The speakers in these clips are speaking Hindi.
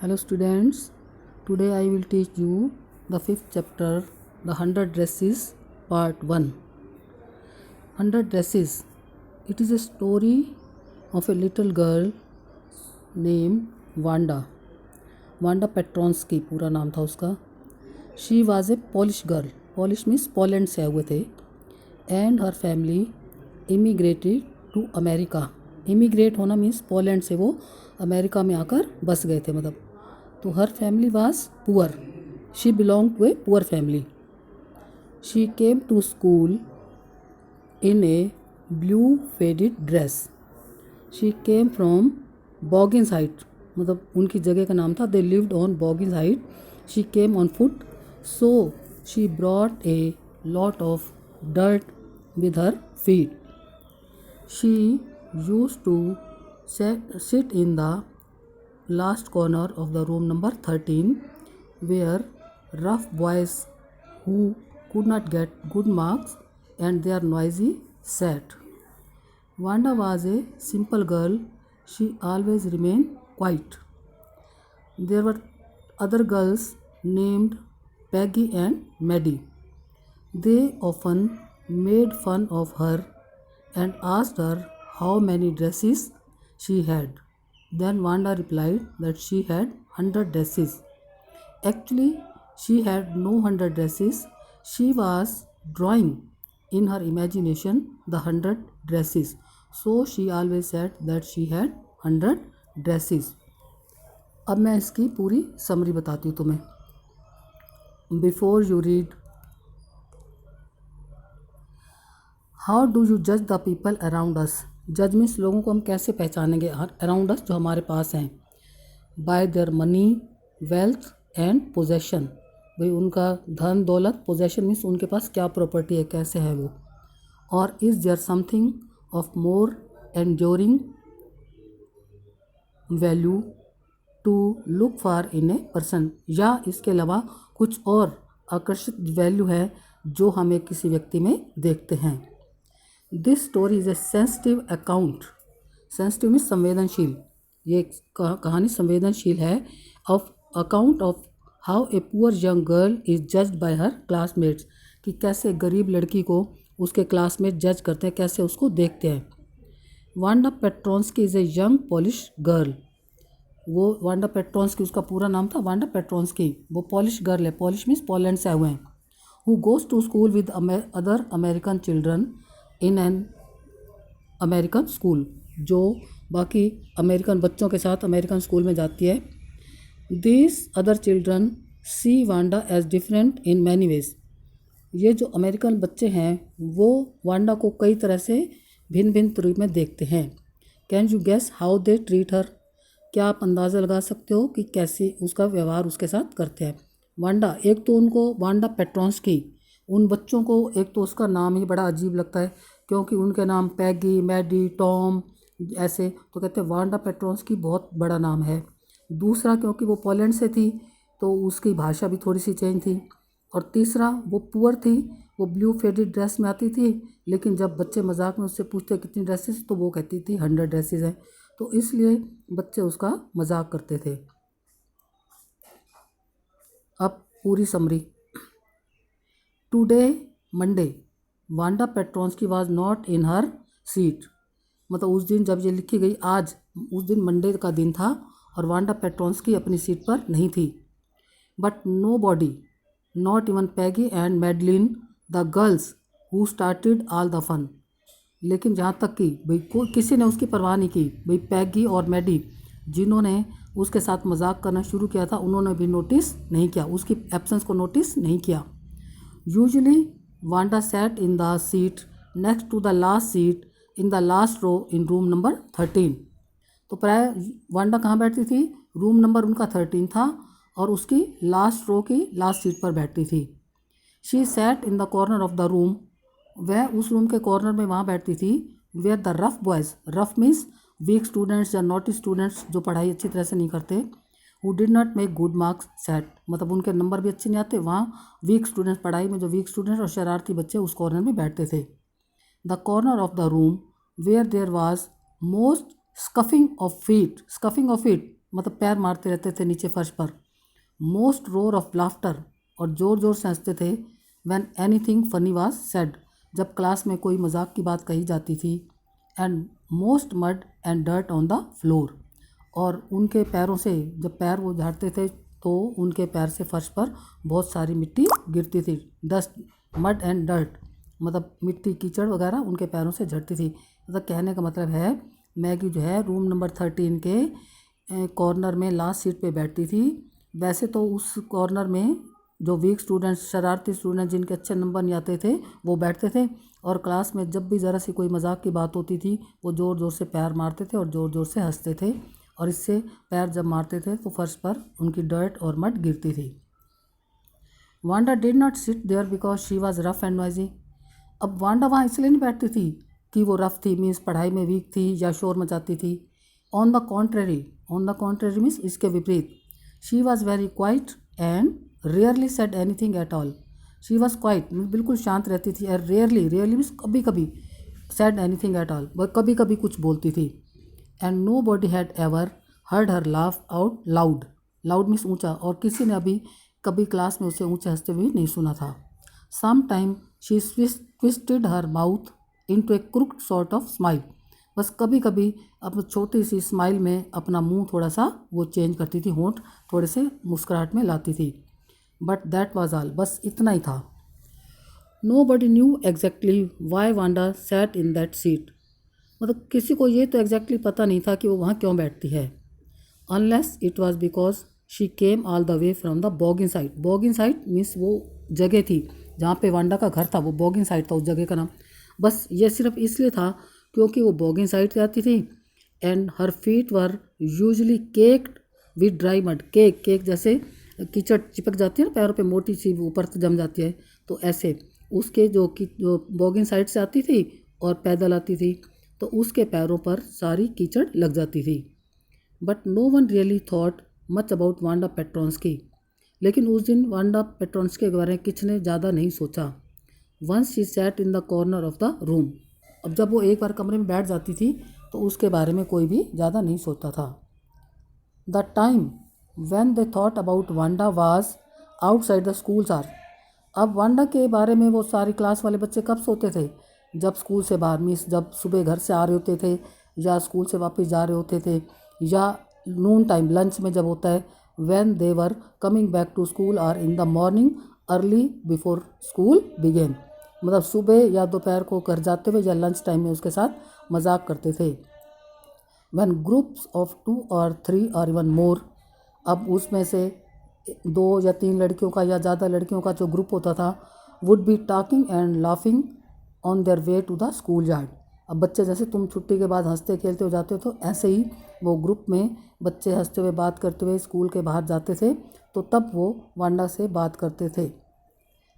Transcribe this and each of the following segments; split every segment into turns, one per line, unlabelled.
Hello students, today I will teach you the fifth chapter, the 100 Dresses, part 1. 100 Dresses. It is a story of a little girl named Wanda. Wanda Petronsky पूरा नाम था उसका. She was a Polish girl. Polish means Poland से आए हुए थे. And her family immigrated to America. Immigrate होना मीन्स पोलैंड से वो अमेरिका में आकर बस गए थे मतलब. तो her family was poor. She belonged to a poor family. She came to school in a blue faded dress. She came from Boggins Height. मतलब उनकी जगह का नाम था. They lived on Boggins Height. She came on foot. So she brought a lot of dirt with her feet. She used to sit in the last corner of the room number 13 where rough boys who could not get good marks and they are noisy sat. Wanda was a simple girl. She always remained quiet. There were other girls named Peggy and Maddie. They often made fun of her and asked her how many dresses she had. Then Wanda replied that she had 100 dresses. Actually, she had no 100 dresses. She was drawing in her imagination the 100 dresses. So she always said that she had 100 dresses. अब मैं इसकी पूरी समरी बताती हूँ तुम्हें. Before you read, how do you judge the people around us? जज मीन्स लोगों को हम कैसे पहचानेंगे अराउंड अस जो हमारे पास हैं. Bye their money, wealth and possession. भाई उनका धन दौलत, पोजेशन मीन्स उनके पास क्या प्रॉपर्टी है, कैसे है वो. और is there something of more enduring value to look for in a person. या इसके अलावा कुछ और आकर्षित वैल्यू है जो हमें किसी व्यक्ति में देखते हैं. This story is a sensitive account. Sensitive means संवेदनशील. ये कहानी संवेदनशील है. Of account of how a poor young girl is judged bye her classmates. कि कैसे गरीब लड़की को उसके क्लासमेट जज करते हैं, कैसे उसको देखते हैं. Wanda Petronski is a young Polish girl. वो वांडा पेट्रोन्स्की, उसका पूरा नाम था वांडा पेट्रोन्स्की. वो पॉलिश गर्ल है. पॉलिश मीन्स पोलैंड से आए हुए हैं. Who goes to school with other American children in an American school. जो बाकी अमेरिकन बच्चों के साथ अमेरिकन स्कूल में जाती है. This other children see Wanda as different in many ways. ये जो अमेरिकन बच्चे हैं वो वांडा को कई तरह से भिन्न भिन्न रूप में देखते हैं. Can you guess how they treat her. क्या आप अंदाज़ा लगा सकते हो कि कैसे उसका व्यवहार उसके साथ करते हैं. वांडा, एक तो उनको वांडा पेट्रोन्स्की, उन बच्चों को एक तो उसका नाम ही बड़ा अजीब लगता है क्योंकि उनके नाम पैगी, मैडी, टॉम ऐसे, तो कहते हैं वांडा पेट्रोन्स्की बहुत बड़ा नाम है. दूसरा क्योंकि वो पोलैंड से थी तो उसकी भाषा भी थोड़ी सी चेंज थी. और तीसरा वो पुअर थी, वो ब्लू फेडेड ड्रेस में आती थी. लेकिन जब बच्चे मजाक में उससे पूछते कितनी ड्रेसेस तो वो कहती थी 100 ड्रेसेस हैं. तो इसलिए बच्चे उसका मजाक करते थे. अब पूरी summary. Today Monday Wanda Petronski was not in her seat. मतलब उस दिन जब ये लिखी गई, आज उस दिन मंडे का दिन था और वांडा पेट्रोन्स्की अपनी सीट पर नहीं थी. But nobody, not even Peggy and Madeline, the girls who started all the fun. लेकिन जहाँ तक कि भाई किसी ने उसकी परवाह नहीं की. भाई पैगी और मैडी जिन्होंने उसके साथ मजाक करना शुरू किया था उन्होंने भी नोटिस नहीं किया, उसकी एब्सेंस को नोटिस नहीं किया. Usually Wanda sat in the seat next to the last seat in the last row in room number 13. तो प्राय वांडा कहाँ बैठती थी, रूम नंबर उनका 13 था और उसकी लास्ट रो की लास्ट सीट पर बैठती थी. She sat in the corner of the room. वह उस रूम के कॉर्नर में वहाँ बैठती थी. Where the rough boys, rough means weak students या नॉटी स्टूडेंट्स जो पढ़ाई अच्छी तरह से नहीं करते, who did not make good marks set, मतलब उनके नंबर भी अच्छे नहीं आते, वहाँ वीक स्टूडेंट्स, पढ़ाई में जो वीक स्टूडेंट्स और शरारती बच्चे उस कॉर्नर में बैठते थे. The corner of the room where there was most scuffing of feet. Scuffing of feet मतलब पैर मारते रहते थे नीचे फर्श पर। मोस्ट रोर ऑफ लाफ्टर, और ज़ोर ज़ोर से हंसते थे। When anything funny was said, जब क्लास में कोई मजाक की बात कही जाती थी। And most mud and dirt on the floor, और उनके पैरों से जब पैर वो झाड़ते थे तो उनके पैर से फर्श पर बहुत सारी मिट्टी गिरती थी। डस्ट, मड एंड डर्ट मतलब मिट्टी कीचड़ वगैरह उनके पैरों से झड़ती थी। मतलब कहने का मतलब है मैगी जो है रूम नंबर 13 के कॉर्नर में लास्ट सीट पे बैठती थी। वैसे तो उस कॉर्नर में जो वीक स्टूडेंट्स, शरारती स्टूडेंट जिनके अच्छे नंबर नहीं आते थे वो बैठते थे, और क्लास में जब भी ज़रा सी कोई मजाक की बात होती थी वो ज़ोर ज़ोर से पैर मारते थे और ज़ोर ज़ोर से हंसते थे, और इससे पैर जब मारते थे तो फर्श पर उनकी डर्ट और मड गिरती थी। Wanda did not sit there because she was rough and noisy. अब वांडा वहाँ इसलिए नहीं बैठती थी कि वो रफ थी, मीन्स पढ़ाई में वीक थी या शोर मचाती थी। ऑन द कॉन्ट्रेरी मीन्स इसके विपरीत। She was very quiet and rarely said anything at all. She was quite means बिल्कुल शांत रहती थी, और रेयरली मीन्स कभी कभी, सेड एनीथिंग एट ऑल वह कभी कभी कुछ बोलती थी। And nobody had ever heard her laugh out loud, loud means ऊंचा, और किसी ने अभी कभी क्लास में उसे ऊंचे हंसते हुए नहीं सुना था। Some time she twisted her mouth into a crooked sort of smile, बस कभी कभी अब छोटी सी स्माइल में अपना मुंह थोड़ा सा वो चेंज करती थी, होंठ थोड़े से मुस्कुराहट में लाती थी। बट दैट वाज ऑल, बस इतना ही था। Nobody knew exactly why Wanda sat in that seat, मतलब किसी को ये तो एग्जैक्टली पता नहीं था कि वो वहाँ क्यों बैठती है। Unless it was because she came all the way from the Boggins side. Boggins side means वो जगह थी जहाँ पे वांडा का घर था, वो बॉगिन साइड था उस जगह का नाम। बस ये सिर्फ इसलिए था क्योंकि वो बॉगिन साइड से आती थी। And her feet were usually caked with dry mud, cake जैसे कीचड़ चिपक जाती है ना पैरों पे, मोटी सी ऊपर से जम जाती है, तो ऐसे उसके जो बॉगिन साइड से आती थी और पैदल आती थी तो उसके पैरों पर सारी कीचड़ लग जाती थी। But no one really thought much about Wanda Petronski, लेकिन उस दिन वांडा पेट्रोन्स्की के बारे में किसी ने ज़्यादा नहीं सोचा। Once she sat in the corner of the room, अब जब वो एक बार कमरे में बैठ जाती थी तो उसके बारे में कोई भी ज़्यादा नहीं सोचता था। The time when they thought about Wanda was outside the schools are, अब वांडा के बारे में वो सारी क्लास वाले बच्चे कब सोते थे? जब स्कूल से बाहर, मीन्स जब सुबह घर से आ रहे होते थे या स्कूल से वापस जा रहे होते थे, या नून टाइम लंच में जब होता है, when they were coming back to school are in the morning early before school began, मतलब सुबह या दोपहर को घर जाते हुए या लंच टाइम में उसके साथ मजाक करते थे। व्हेन ग्रुप्स ऑफ 2 और 3 और इवन मोर, अब उसमें से 2 या 3 लड़कियों का या ज़्यादा लड़कियों का जो ग्रुप होता था, would be talking and laughing on their way to the school yard. अब बच्चे जैसे तुम छुट्टी के बाद हंसते खेलते हो जाते हो, तो ऐसे ही वो ग्रुप में बच्चे हंसते हुए बात करते हुए स्कूल के बाहर जाते थे, तो तब वो वांडा से बात करते थे।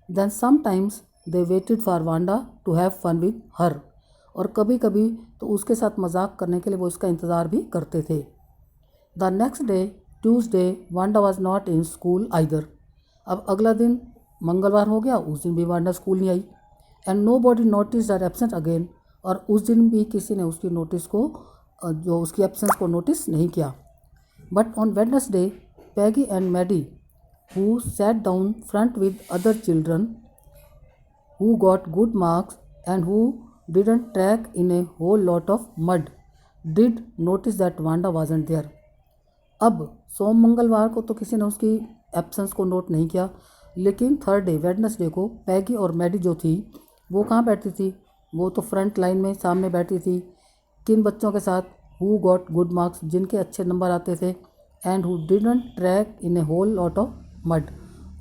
Then sometimes they waited for Wanda to have fun with her, और कभी कभी तो उसके साथ मजाक करने के लिए वो इसका इंतज़ार भी करते थे। The next day Tuesday Wanda was not in school either, अब अगला दिन मंगलवार हो गया, उस दिन भी वांडा स्कूल नहीं आई। And nobody notice her absent again, और उस दिन भी किसी ने उसकी नोटिस को, जो उसकी एब्सेंस को नोटिस नहीं किया। But on Wednesday Peggy and Maddie who sat down front with other children who got good marks and who didn't track in a whole lot of mud did notice that Wanda wasn't there। अब सोम मंगलवार को तो किसी ने उसकी एब्सेंस को नोट नहीं किया, लेकिन थर्ड डे वेडनेसडे को पैगी और मैडी जो थी वो कहाँ बैठती थी? वो तो फ्रंट लाइन में सामने बैठी थी। किन बच्चों के साथ? हु गॉट गुड मार्क्स, जिनके अच्छे नंबर आते थे, and who didn't track in a whole lot of mud,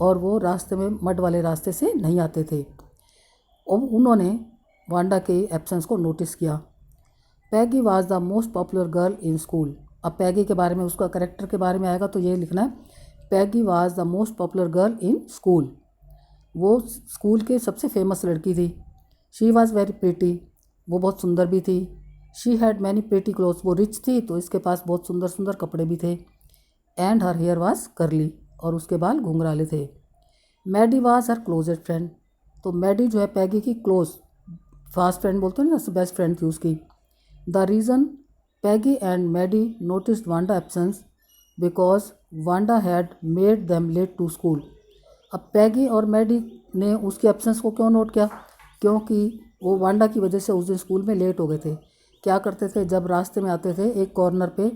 और वो रास्ते में मड वाले रास्ते से नहीं आते थे। अब उन्होंने वांडा के एब्सेंस को नोटिस किया। Peggy was the most popular girl in school, अब पैगी के बारे में, उसका कैरेक्टर के बारे में आएगा तो ये लिखना है, Peggy was the most popular girl in school, वो स्कूल के सबसे फेमस लड़की थी। शी वाज वेरी प्रिटी, वो बहुत सुंदर भी थी। She had many pretty clothes, वो रिच थी तो इसके पास बहुत सुंदर सुंदर कपड़े भी थे। एंड हर हेयर वाज करली, और उसके बाल घुंघराले थे। Maddie was her closest friend, तो मैडी जो है पैगी की क्लोज फास्ट फ्रेंड बोलते हैं ना, बेस्ट फ्रेंड थी उसकी। The reason Peggy and Maddie noticed Wanda absence because Wanda had made them late to school. अब पैगी और मैडी ने उसके एब्सेंस को क्यों नोट किया? क्योंकि वो वांडा की वजह से उस दिन स्कूल में लेट हो गए थे। क्या करते थे, जब रास्ते में आते थे एक कॉर्नर पे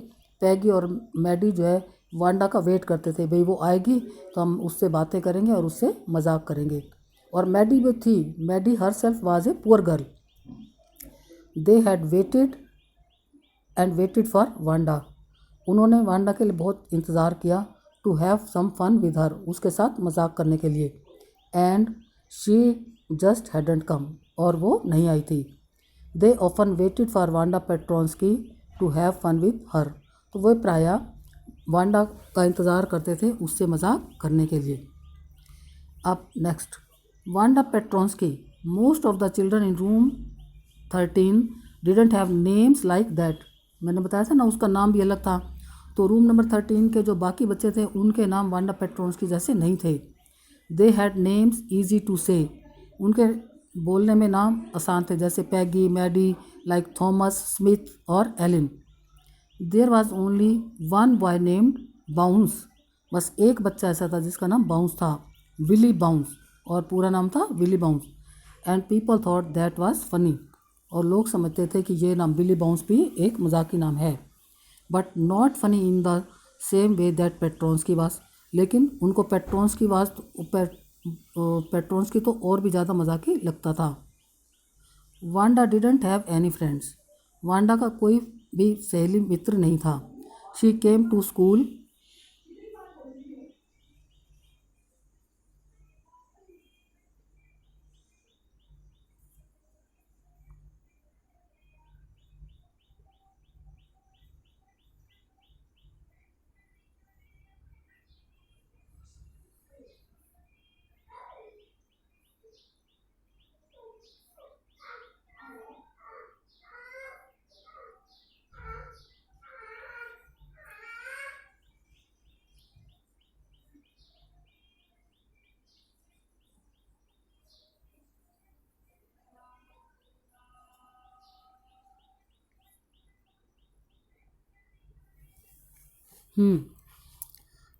पैगी और मैडी जो है वांडा का वेट करते थे, भाई वो आएगी तो हम उससे बातें करेंगे और उससे मजाक करेंगे। और मैडी भी थी, Maddie herself was a poor girl. They had waited and waited for Wanda. उन्होंने वांडा के लिए बहुत इंतज़ार किया, to have some fun with her, उसके साथ मजाक करने के लिए। And she just hadn't come, और वो नहीं आई थी। They often waited for Wanda Petronski to have fun with her. तो वो प्रायः वांडा का इंतज़ार करते थे उससे मजाक करने के लिए। अब next, Wanda Petronski, most of the children in room 13 didn't have names like that. मैंने बताया था ना उसका नाम भी अलग था। तो रूम नंबर 13 के जो बाकी बच्चे थे उनके नाम वांडा पेट्रोन्स्की जैसे नहीं थे। They had names easy to say, उनके बोलने में नाम आसान थे, जैसे Peggy, Maddie, like Thomas, Smith और Allen. There was only one boy named Bounce, बस एक बच्चा ऐसा था जिसका नाम बाउंस था, विली बाउंस, और पूरा नाम था Willie Bounce. And people thought that was funny, और लोग समझते थे कि ये नाम विली बाउंस भी एक मजाकी नाम है। But not funny in the same way that Petronski was, लेकिन उनको पेट्रोन्स्की वाज पेट्रोन्स्की तो और भी ज़्यादा मजाकी लगता था। Wanda didn't have any friends, Wanda का कोई भी सहेली मित्र नहीं था। She came to school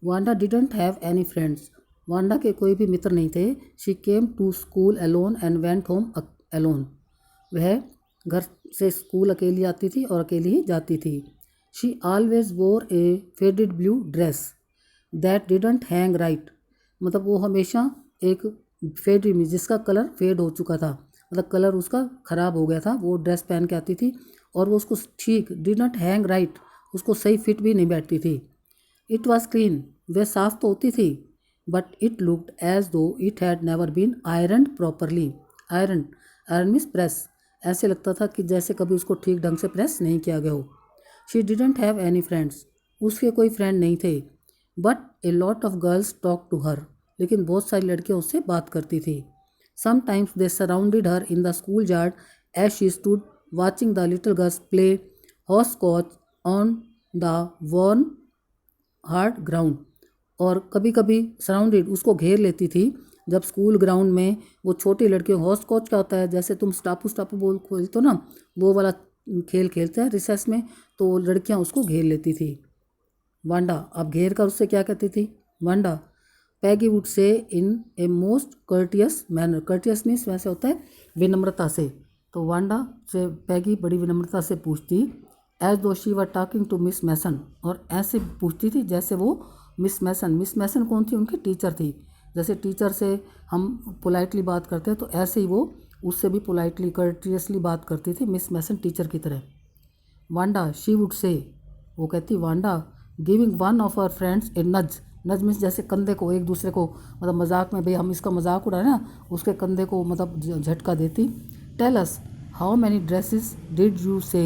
Wanda didn't have any friends, Wanda के कोई भी मित्र नहीं थे। She came to school alone and went home alone, वह घर से स्कूल अकेली आती थी और अकेली ही जाती थी। She always wore a faded blue dress that didn't hang right, मतलब वो हमेशा एक फेड में जिसका कलर फेड हो चुका था, मतलब कलर उसका ख़राब हो गया था, वो ड्रेस पहन के आती थी और वो उसको ठीक डिडंट हैंग राइट, उसको सही फिट भी नहीं बैठती थी। इट वॉज क्लीन, वह साफ़ तो होती थी, but it looked as though it had never been iron properly. Iron, iron means press, ऐसे लगता था कि जैसे कभी उसको ठीक ढंग से प्रेस नहीं किया गया हो। She didn't have any friends, उसके कोई फ्रेंड नहीं थे। But a lot of girls talk to her, लेकिन बहुत सारी लड़कियां उससे बात करती थी। Sometimes they surrounded her in the school yard as she stood watching the little girls play hopscotch on the worn hard ground, और कभी कभी सराउंडेड उसको घेर लेती थी जब स्कूल ग्राउंड में वो छोटी लड़कियों, हॉस कॉच क्या होता है, जैसे तुम स्टापू स्टापू बोल खेलते हो ना, वो वाला खेल खेलते हैं रिसेस में, तो लड़कियां उसको घेर लेती थी। वांडा, अब घेर कर उससे क्या कहती थी? Wanda, Peggy would say in a most courteous manner, courteous means वैसे होता है विनम्रता से, तो वांडा से पैगी बड़ी विनम्रता से पूछती, as though she were talking to Miss Mason, और ऐसे पूछती थी जैसे वो मिस मैसन कौन थी? उनकी टीचर थी। जैसे टीचर से हम पोलाइटली बात करते हैं तो ऐसे ही वो उससे भी पोलाइटली कर्टियसली बात करती थी, मिस मैसन टीचर की तरह। वांडा, शी वुड से, वो कहती Wanda, giving one of our friends a nudge, nudge means जैसे कंधे को एक दूसरे को, मतलब मजाक में भाई हम इसका मजाक उड़ाए ना, उसके कंधे को मतलब झटका देती। Tell us how many dresses did you say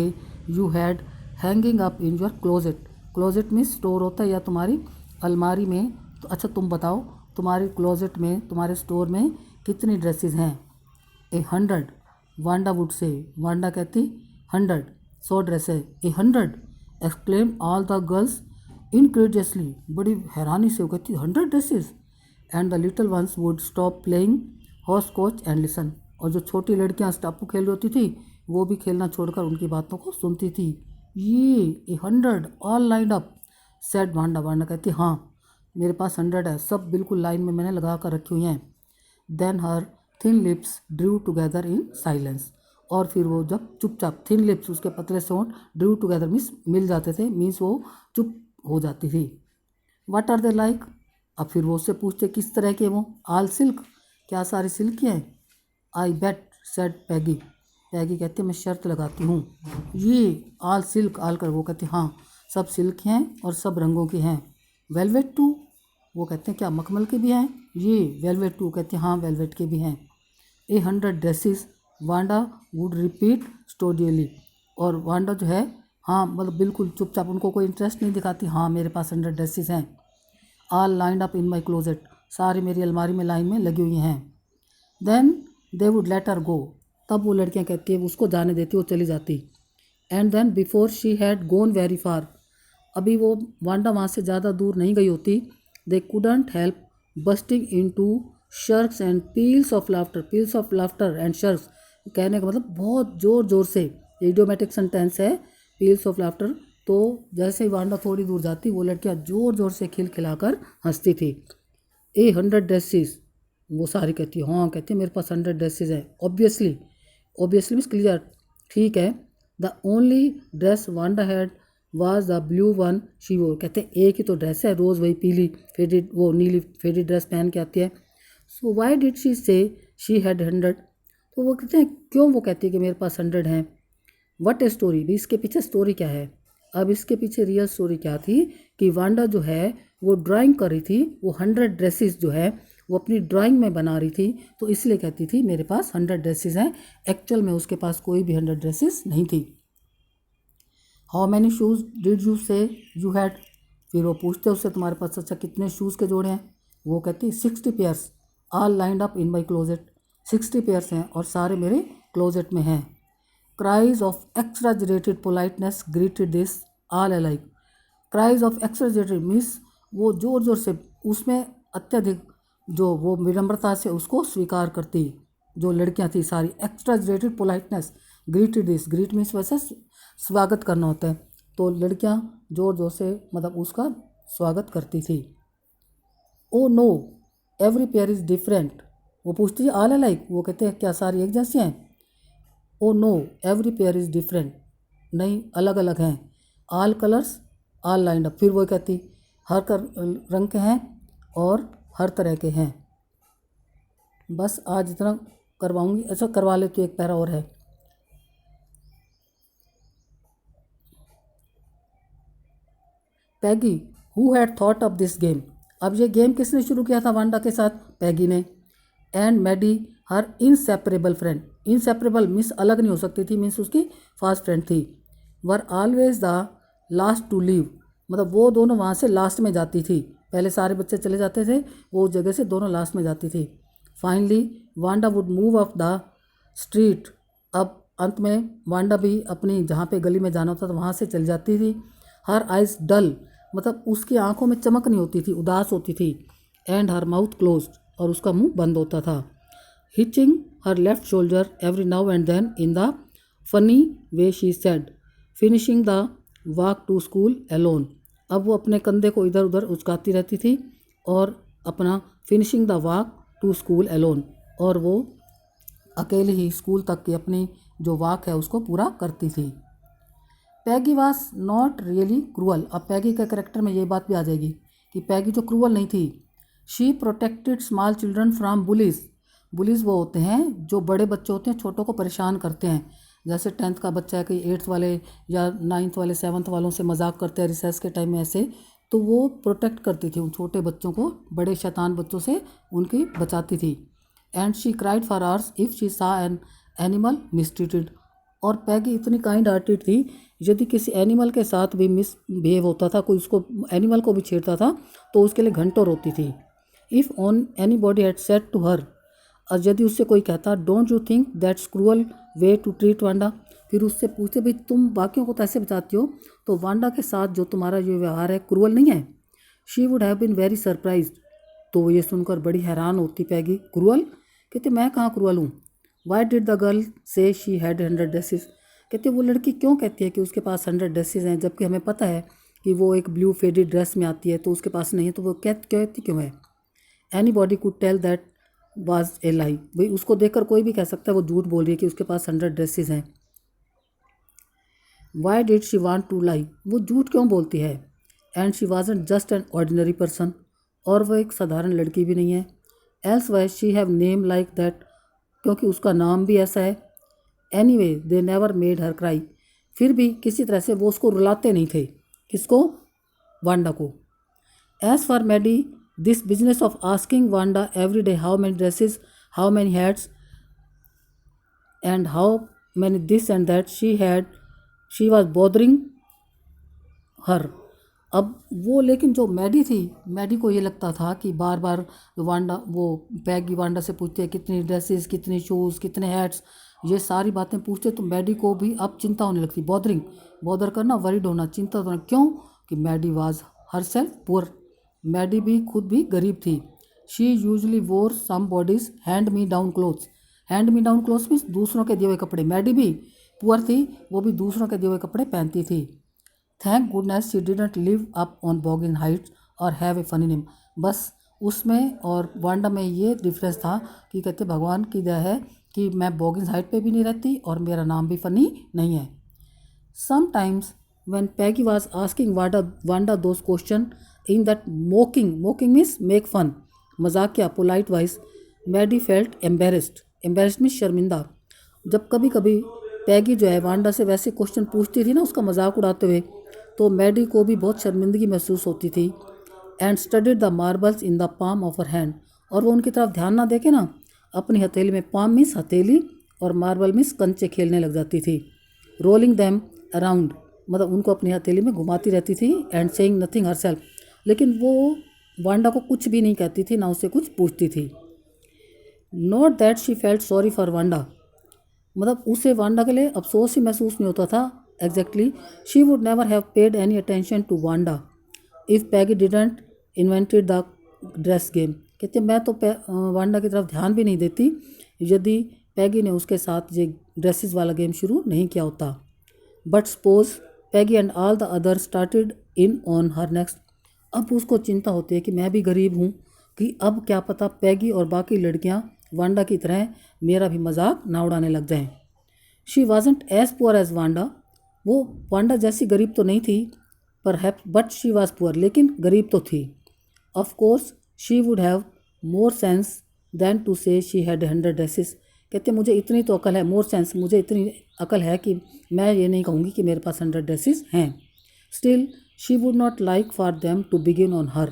you had hanging up in your closet, closet means store होता है या तुम्हारी अलमारी में, तो अच्छा तुम बताओ तुम्हारे क्लोजेट में, तुम्हारे स्टोर में कितनी ड्रेसेस हैं? A 100, Wanda would say, Wanda कहती 100, 100 ड्रेस है। A 100, exclaim all the girls incredulously, बड़ी हैरानी से वो कहती 100 dresses. And the little ones would stop playing hopscotch and listen, और जो छोटी लड़कियां स्टापू खेल रही होती थी वो भी खेलना छोड़कर उनकी बातों को सुनती थी। ये 100 all lined up, said Wanda. Wanda कहती हाँ मेरे पास 100 है, सब बिल्कुल लाइन में मैंने लगा कर रखी हुई हैं। Then her thin lips drew together in silence. और फिर वो जब चुपचाप, थिन लिप्स उसके पतले से होंठ, ड्रू टुगेदर मीन्स मिल जाते थे, मीन्स वो चुप हो जाती थी। What are they like. अब फिर वो उससे पूछते किस तरह के वो। आल सिल्क, क्या सारी सिल्क हैं। आई बेट सेड पैगी। पैगी कहती है मैं शर्त लगाती हूँ। ये आल सिल्क, आल कर वो कहती हाँ सब सिल्क हैं और सब रंगों की हैं। वेलवेट टू, वो कहते हैं क्या मखमल के भी हैं। ये वेलवेट टू कहते हैं हाँ वेलवेट के भी हैं। 100 ड्रेसेस वांडा वुड रिपीट स्टोडियली। और वांडा जो है हाँ मतलब बिल्कुल चुपचाप, उनको कोई इंटरेस्ट नहीं दिखाती, हाँ मेरे पास 100 ड्रेसेस हैं। All lined up in my closet, सारी मेरी अलमारी में लाइन में लगी हुई हैं। Then they would let her go, तब वो लड़कियां कहती है उसको जाने देती, वो चली जाती। And then before she had gone very far, अभी वो वांडा वहाँ से ज़्यादा दूर नहीं गई होती, they couldn't help bursting into shrieks and peals of laughter. Peals of laughter and shrieks कहने का मतलब बहुत ज़ोर ज़ोर से, इडियोमेटिक सेंटेंस है पील्स ऑफ लाफ्टर। तो जैसे ही वांडा थोड़ी दूर जाती वो लड़कियाँ ज़ोर ज़ोर से खिलखिलाकर हंसती थी। 100 ड्रेसेस, वो सारी कहती है हाँ कहती है मेरे पास 100 ड्रेसेस है। ऑब्वियसली, ऑब्वियसली मीन्स क्लियर, ठीक है। The only dress Wanda had was the blue one she वो, कहते हैं एक ही तो ड्रेस है, रोज़ वही पीली फेडेड वो नीली फेडेड ड्रेस पहन के आती है। सो वाई डिड शी से शी हैड 100, तो वो कहते हैं क्यों वो कहती है कि मेरे पास 100 हैं। वट ए स्टोरी, भी इसके पीछे स्टोरी क्या है। अब इसके पीछे रियल स्टोरी क्या थी कि वांडा जो है वो ड्राइंग कर रही थी, वो 100 ड्रेसेस जो है वो अपनी ड्राइंग में बना रही थी, तो इसलिए कहती थी मेरे पास 100 ड्रेसेस हैं। एक्चुअल में उसके पास कोई भी 100 ड्रेसेस नहीं थी। How many shoes did you say you had, फिर वो पूछते उससे तुम्हारे पास अच्छा कितने शूज़ के जोड़े हैं। वो कहती 60 pairs all lined up in my closet, 60 pairs हैं और सारे मेरे क्लोजेट में हैं। Cries of exaggerated politeness greeted this all alike. Cries of exaggerated means वो ज़ोर ज़ोर से, उसमें अत्यधिक जो वो विनम्रता से उसको स्वीकार करती जो लड़कियां थी सारी। Exaggerated politeness greeted this, greet means वैसे स्वागत करना होता है, तो लड़कियां ज़ोर ज़ोर से मतलब उसका स्वागत करती थी। Oh know every pair is different, वो पूछती है आल अलाइक, वो कहते हैं क्या सारी एक जैसी हैं। Oh know every pair is different, नहीं अलग अलग हैं। आल कलर्स आल लाइंड अप, फिर वो कहती हर रंग के हैं और हर तरह के हैं। बस आज इतना करवाऊंगी, ऐसा करवा ले तो एक पैरा और है। Peggy who had thought of this game, अब ये गेम किसने शुरू किया था वांडा के साथ, पैगी ने। And Maddie her inseparable friend, inseparable means अलग नहीं हो सकती थी, मीन्स उसकी फास्ट फ्रेंड थी। Were always the last to leave, मतलब वो दोनों वहाँ से लास्ट में जाती थी, पहले सारे बच्चे चले जाते थे, वो उस जगह से दोनों लास्ट में जाती थी। Finally Wanda would move up the street, अब अंत में वांडा भी अपनी जहाँ पे गली में जाना होता था वहाँ से चली जाती थी। हर आइज डल, मतलब उसकी आंखों में चमक नहीं होती थी, उदास होती थी। एंड हर माउथ क्लोज्ड, और उसका मुंह बंद होता था। Hitching her left shoulder every now and then in the funny way she said finishing the walk to school alone, अब वो अपने कंधे को इधर उधर उचकाती रहती थी और अपना finishing the walk to school alone, और वो अकेले ही स्कूल तक की अपनी जो वॉक है उसको पूरा करती थी। पैगी वॉज नॉट रियली क्रूअल, अब पैगी के करेक्टर में ये बात भी आ जाएगी कि पैगी जो क्रूअल नहीं थी। She protected small children from bullies, bullies वो होते हैं जो बड़े बच्चे होते हैं छोटों को परेशान करते हैं, जैसे 10th का बच्चा है कि 8th वाले या 9th वाले 7th वालों से मजाक करते हैं रिसेस के टाइम में ऐसे, तो वो प्रोटेक्ट करती थी उन छोटे बच्चों को, बड़े शैतान बच्चों से उनकी बचाती थी। And she cried for hours if she सा एन एनिमल मिसट्रीटेड, और पैगी इतनी काइंड हार्टेड थी, यदि किसी एनिमल के साथ भी मिसबिहेव होता था, कोई उसको एनिमल को भी छेड़ता था तो उसके लिए घंटों रोती थी। If on anybody had said to her, और यदि उससे कोई कहता don't you think that's cruel way to treat Wanda, फिर उससे पूछते भाई तुम बाकियों को तो ऐसे बचाती हो, तो वांडा के साथ जो तुम्हारा ये व्यवहार है क्रूअल नहीं है। She would have been very surprised, तो ये सुनकर बड़ी हैरान होती पैगी, क्रूअल, कहते मैं कहाँ क्रूअल हूँ। वाई डिड द गर्ल से शी हैड 100 ड्रेसेस, कहते वो लड़की क्यों कहती है कि उसके पास 100 ड्रेसेस हैं, जबकि हमें पता है कि वो एक ब्लू फेडेड ड्रेस में आती है तो उसके पास नहीं है, तो वो कहती क्यों है? Anybody could tell that was a lie, भाई उसको देखकर कोई भी कह सकता है वो झूठ बोल रही है कि उसके पास 100 ड्रेसेस हैं। Why did she want to lie, वो झूठ क्यों बोलती है? And she wasn't just an ordinary person, और वह एक साधारण लड़की भी नहीं है। Else why she have name like that, क्योंकि उसका नाम भी ऐसा है। Anyway they never made her cry, फिर भी किसी तरह से वो उसको रुलाते नहीं थे। किसको? वांडा को। As for Maddie, this business of asking Wanda every day how many dresses, how many hats and how many this and that she was bothering her. अब वो, लेकिन जो मैडी थी, मैडी को ये लगता था कि बार बार वांडा, वो पैगी वांडा से पूछते हैं कितनी ड्रेसेस, कितने शूज़, कितने हैट्स, ये सारी बातें पूछते, तो मैडी को भी अब चिंता होने लगती। बॉदरिंग, बॉदर करना, वरीड होना, चिंता होना। क्यों? कि Maddie was herself poor, Maddie भी खुद भी गरीब थी। She usually wore somebody's hand me down clothes, hand me down clothes means दूसरों के दिए हुए कपड़े। मैडी भी पुअर थी, वो भी दूसरों के दिए हुए कपड़े पहनती थी। Thank goodness she didn't live up on Boggins Heights और हैव ए फनी नेम। बस उसमें और वांडा में ये डिफरेंस था कि कहते भगवान की दया है कि मैं बॉगिन हाइट पे भी नहीं रहती और मेरा नाम भी फ़नी नहीं है। Sometimes when Peggy was asking Wanda those question in that mocking means make fun, मजाकिया, polite wise, Maddie felt embarrassed, embarrassed means शर्मिंदा। जब कभी कभी पैगी जो है वांडा से वैसे क्वेश्चन पूछती थी ना उसका मजाक उड़ाते हुए, तो मैडी को भी बहुत शर्मिंदगी महसूस होती थी। And studied the marbles in the palm of her hand, और वो उनकी तरफ ध्यान ना देखे ना, अपनी हथेली में, पाम मीन्स हथेली और मार्बल मीन्स कंचे खेलने लग जाती थी। रोलिंग दैम अराउंड, मतलब उनको अपनी हथेली में घुमाती रहती थी। एंड सेइंग नथिंग हरसेल्फ, लेकिन वो वांडा को कुछ भी नहीं कहती थी, ना उससे कुछ पूछती थी। Not that she felt sorry for Wanda, मतलब उसे वांडा के लिए अफसोस ही महसूस नहीं होता था। Exactly, she would never have paid any attention to Wanda if Peggy didn't invented the dress game. कहते मैं तो वांडा की तरफ ध्यान भी नहीं देती यदि पैगी ने उसके साथ ये ड्रेसेस वाला गेम शुरू नहीं किया होता। But suppose Peggy and all the other started in on her next, अब उसको चिंता होती है कि मैं भी गरीब हूँ, कि अब क्या पता पैगी और बाकी लड़कियाँ वांडा की तरह मेरा भी मजाक ना उड़ाने लग जाएं। She wasn't as poor as Wanda, वो वांडा जैसी गरीब तो नहीं थी, पर बट शी वाज पुअर, लेकिन गरीब तो थी। Of course she would have more sense than to say she had 100 dresses. कहते मुझे इतनी तो अकल है, मोर सेंस, मुझे इतनी अकल है कि मैं ये नहीं कहूँगी कि मेरे पास 100 ड्रेसेस हैं। Still she would not like for them to begin on her,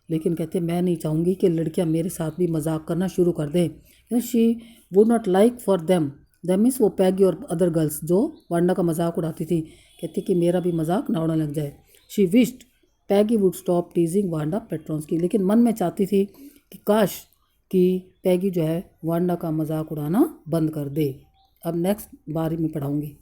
लेकिन कहते मैं नहीं चाहूँगी कि लड़कियाँ मेरे साथ भी मजाक करना शुरू कर दें। She would not like for them means वो पैगी और अदर गर्ल्स जो वांडा का मजाक उड़ाती थी, कहती कि मेरा भी मजाक ना उड़ाने लग जाए। She wished Peggy would stop teasing Wanda Petronski, लेकिन मन में चाहती थी कि काश कि पैगी जो है वांडा का मजाक उड़ाना बंद कर दे। अब नेक्स्ट बारी में पढ़ाऊँगी।